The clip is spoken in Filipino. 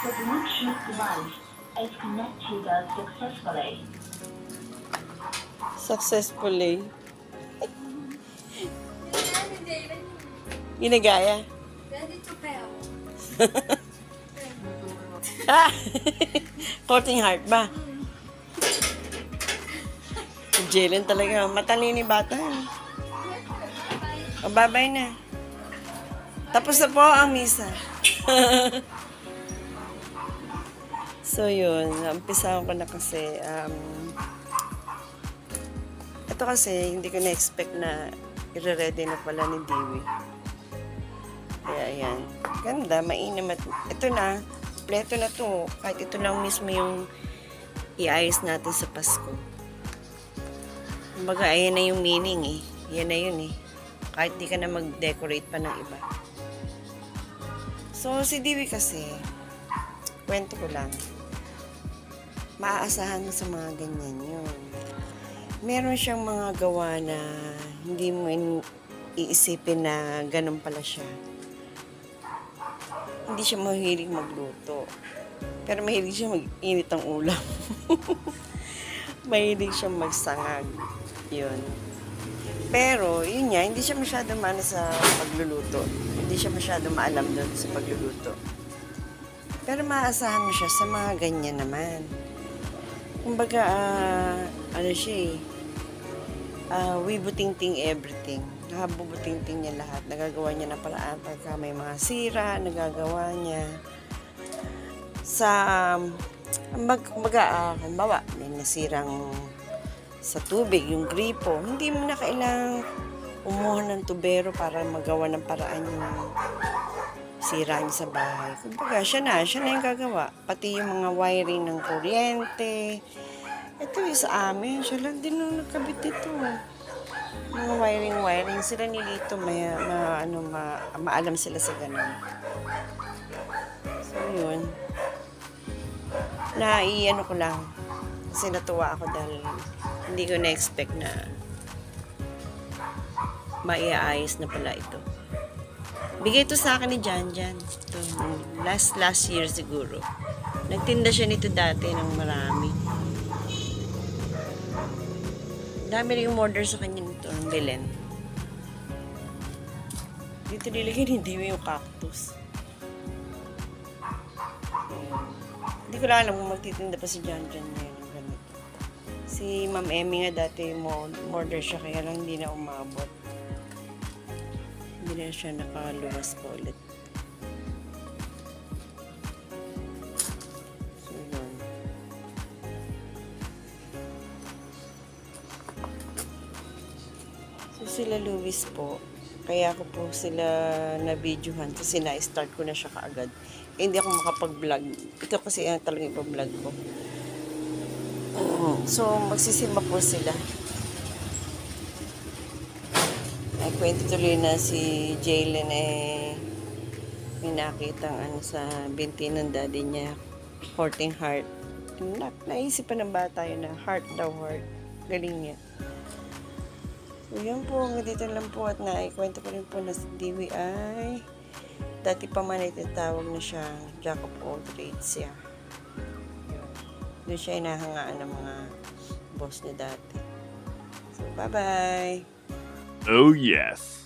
The Bluetooth device is connected successfully. Successfully. Ginagaya. Ready to fail. Ah! Courting heart ba? Jalen talaga. Matalini bata. O, babay na. Tapos na po ang misa. So, yun. Umpisahan ko na kasi. Ito kasi, hindi ko na-expect na i-ready na pala ni Dewey. Kaya, ayan. Ganda, mainam. At ito na. Kompleto na to. Kahit ito lang mismo yung i-ayos natin sa Pasko. Kumbaga, ayan na yung meaning eh. Yan na yun eh. Kahit di ka na mag-decorate pa ng iba. So, si Dewey kasi, kwento ko lang, maaasahan mo sa mga ganyan yun. Meron siyang mga gawa na hindi mo iisipin na ganun pala siya. Hindi siya mahilig magluto. Pero mahilig siya mag-init ang ulam. Mahilig siya magsangag. Yun. Pero, yun nga, hindi siya masyado mana sa pagluluto. Hindi siya masyado maalam doon sa pagluluto. Pero maaasahan mo siya sa mga ganyan naman. Kumbaga, ano siya eh, wibutingting everything. Nakabubutingting niya lahat. Nagagawa niya na paraan pagka may mga sira, nagagawa niya. Sa, kumbaga, may nasirang sa tubig, yung gripo, hindi mo na kailangang umuha ng tubero para magawa ng paraan yung sira niya sa bahay. Kumbaga, siya na yung gagawa. Pati yung mga wiring ng kuryente. Ito yung sa amin, siya lang din nung nagkabit ito. Mga wiring, sila ni Lito, maalam sila sa ganun. So, yun. Naiano ko lang. Kasi natuwa ako dahil hindi ko na-expect na maiaayos na pala ito. Bigay ito sa akin ni Janjan. Ito, last year siguro. Nagtinda siya nito dati ng marami. Dami rin yung order sa kanya nito, ng Belen. Dito nilagay ni Dewey yung cactus. Hindi ko lang alam kung magtitinda pa si Janjan ngayon ng ganito. Si Ma'am Emmy nga dati order siya kaya lang hindi na umabot. Hindi na siya nakaluwas pa ulit. So, yun. So, sila Luis po. Kaya ako po sila na-videohan kasi na-start ko na siya kaagad. Eh, hindi ako makapag-vlog. Ito kasi yung talagang ipa-vlog ko. So, magsisimba po sila. Ay, kwento tuloy na si Jalen may nakitang sa binti ng daddy niya, courting heart. Naisipan ng bata yun na heart daw heart. Galing niya. So, yun po. Dito lang po at naikwento ko rin po na si Dewey ay dati pa man itatawag na siya Jack of all trades siya. Doon siya inahangaan ng mga boss niya dati. So, bye-bye! Oh yes.